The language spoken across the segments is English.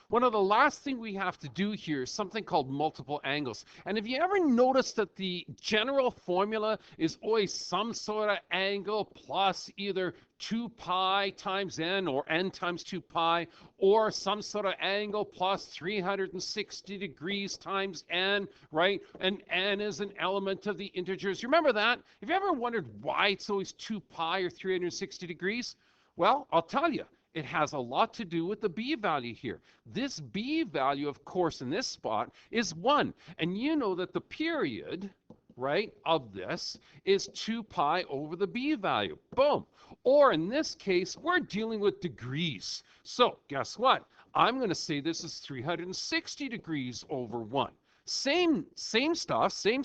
one of the last thing we have to do here is something called multiple angles. And have you ever noticed that the general formula is always some sort of angle plus either 2 pi times n or n times 2 pi, or some sort of angle plus 360 degrees times n, right? And n is an element of the integers. You remember that? Have you ever wondered why it's always 2 pi or 360 degrees? Well, I'll tell you. It has a lot to do with the b value here. This b value, of course, in this spot is 1. And you know that the period, right, of this is 2 pi over the b value. Boom. Or in this case, we're dealing with degrees. So guess what? I'm going to say this is 360 degrees over 1. Same stuff, same,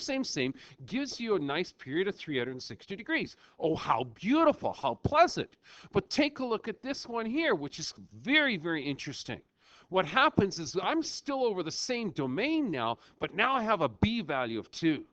gives you a nice period of 360 degrees. Oh, how beautiful, how pleasant. But take a look at this one here, which is very, very interesting. What happens is I'm still over the same domain now, but now I have a b value of 2.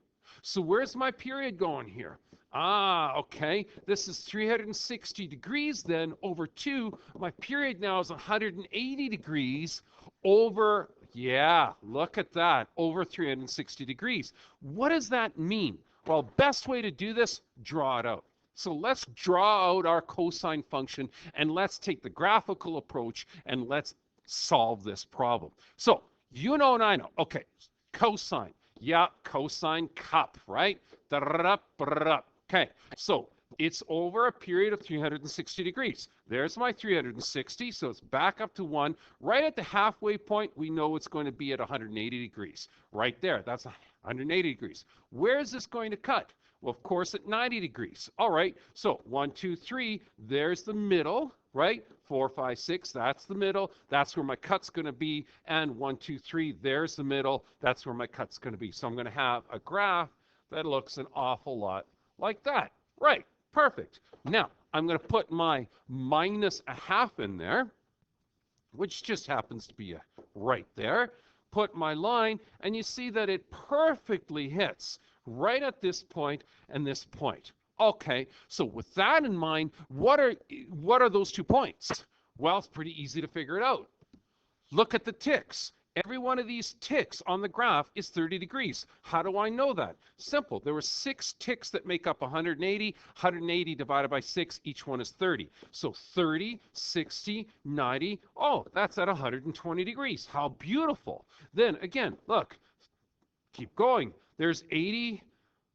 So where's my period going here? Okay, this is 360 degrees then over 2. My period now is 180 degrees over, yeah, look at that, over 360 degrees. What does that mean? Well, best way to do this, draw it out. So let's draw out our cosine function and let's take the graphical approach and let's solve this problem. So you know and I know. Okay, cosine. Yeah, cosine cup, right? Okay, so it's over a period of 360 degrees. There's my 360, so it's back up to 1. Right at the halfway point, we know it's going to be at 180 degrees. Right there, that's 180 degrees. Where is this going to cut? Well, of course, at 90 degrees. All right, so 1, 2, 3, there's the middle, right? 4, 5, 6, that's the middle. That's where my cut's going to be. And 1, 2, 3, there's the middle. That's where my cut's going to be. So I'm going to have a graph that looks an awful lot like that. Right, perfect. Now, I'm going to put my minus a half in there, which just happens to be right there. Put my line, and you see that it perfectly hits right at this point and this point. Okay, so with that in mind, what are those 2 points? Well, it's pretty easy to figure it out. Look at the ticks. Every one of these ticks on the graph is 30 degrees. How do I know that? Simple. There were 6 ticks that make up 180. 180 divided by 6, each one is 30. So 30, 60, 90. Oh, that's at 120 degrees. How beautiful. Then again, look, keep going. There's 80,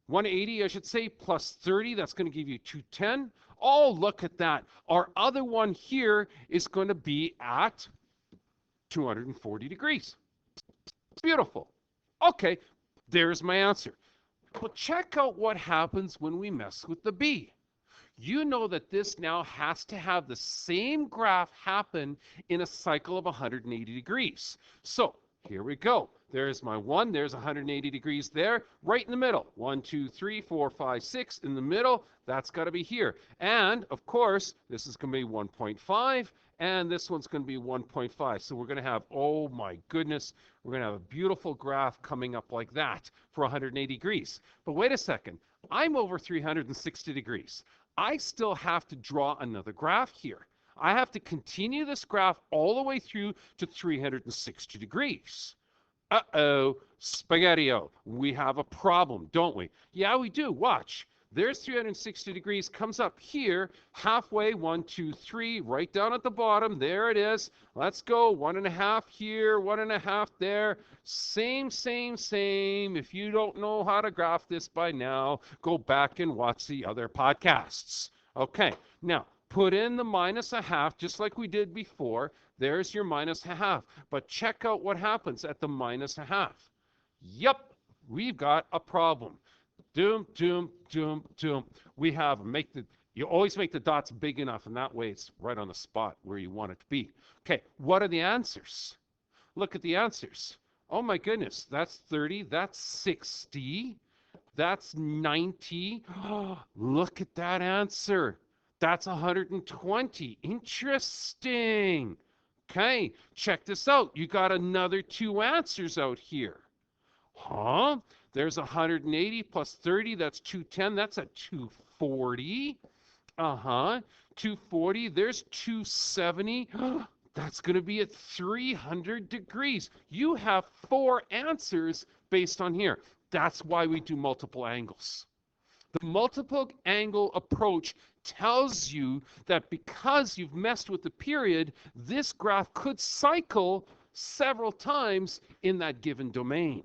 180, I should say, plus 30. That's going to give you 210. Oh, look at that. Our other one here is going to be at 240 degrees. Beautiful. Okay, there's my answer. Well, check out what happens when we mess with the b. You know that this now has to have the same graph happen in a cycle of 180 degrees. So here we go. There's my 1. There's 180 degrees there, right in the middle. 1, 2, 3, 4, 5, 6 in the middle. That's got to be here. And, of course, this is going to be 1.5. And this one's going to be 1.5. So we're going to have, oh my goodness, we're going to have a beautiful graph coming up like that for 180 degrees. But wait a second. I'm over 360 degrees. I still have to draw another graph here. I have to continue this graph all the way through to 360 degrees. Uh-oh, spaghetti-o. We have a problem, don't we? Yeah, we do. Watch. There's 360 degrees, comes up here, halfway, 1, 2, 3, right down at the bottom. There it is. Let's go. 1.5 here, 1.5 there. Same. If you don't know how to graph this by now, go back and watch the other podcasts. Okay, now put in the minus a half, just like we did before. There's your minus a half. But check out what happens at the minus a half. Yep, we've got a problem. Doom. We have you always make the dots big enough, and that way it's right on the spot where you want it to be. Okay, what are the answers? Look at the answers. Oh my goodness, that's 30, that's 60, that's 90. Oh, look at that answer. That's 120. Interesting. Okay, check this out. You got another 2 answers out here. Huh? There's 180 plus 30, that's 210, that's a 240. 240, there's 270. That's going to be at 300 degrees. You have 4 answers based on here. That's why we do multiple angles. The multiple angle approach tells you that because you've messed with the period, this graph could cycle several times in that given domain.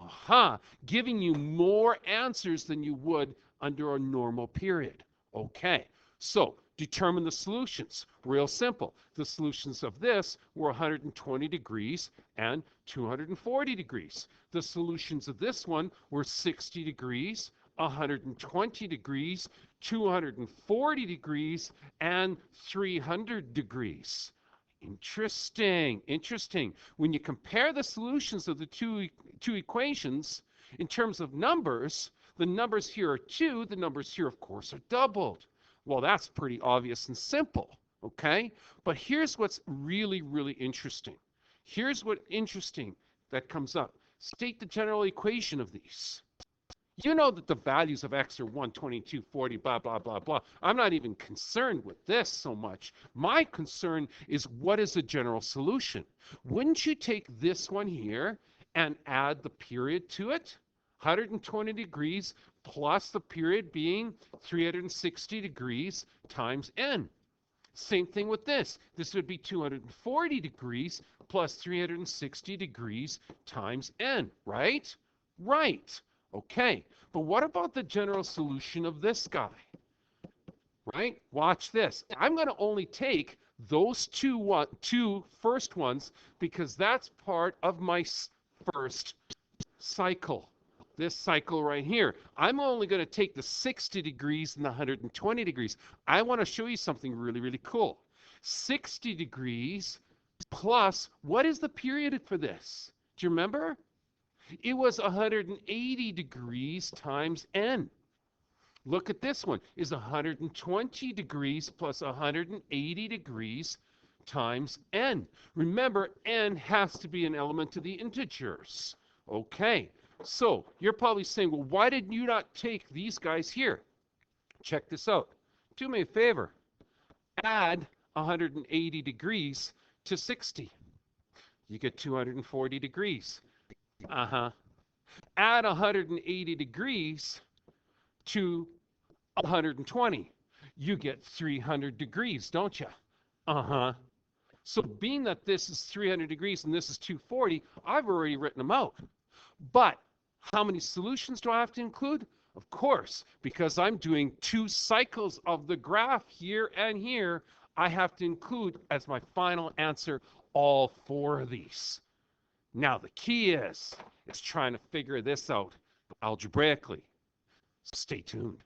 Aha, giving you more answers than you would under a normal period. Okay, so determine the solutions. Real simple. The solutions of this were 120 degrees and 240 degrees. The solutions of this one were 60 degrees, 120 degrees, 240 degrees, and 300 degrees. Interesting, interesting. When you compare the solutions of the two equations in terms of numbers, the numbers here are 2, the numbers here, of course, are doubled. Well, that's pretty obvious and simple, okay? But here's what's really, really interesting. Here's what interesting that comes up. State the general equation of these. You know that the values of x are 1, 22, 40, blah, blah, blah, blah. I'm not even concerned with this so much. My concern is what is the general solution? Wouldn't you take this one here and add the period to it? 120 degrees plus the period being 360 degrees times n. Same thing with this. This would be 240 degrees plus 360 degrees times n, right? Right. Okay, but what about the general solution of this guy? Right? Watch this. I'm going to only take those two first ones because that's part of my first cycle. This cycle right here. I'm only going to take the 60 degrees and the 120 degrees. I want to show you something really, really cool. 60 degrees plus, what is the period for this? Do you remember? It was 180 degrees times n. Look at this one. Is 120 degrees plus 180 degrees times n. Remember, n has to be an element of the integers. Okay, so you're probably saying, well, why did you not take these guys here? Check this out. Do me a favor. Add 180 degrees to 60. You get 240 degrees. Add 180 degrees to 120. You get 300 degrees, don't you? So being that this is 300 degrees and this is 240, I've already written them out. But how many solutions do I have to include? Of course, because I'm doing 2 cycles of the graph here and here, I have to include as my final answer all 4 of these. Now, the key is trying to figure this out algebraically. Stay tuned.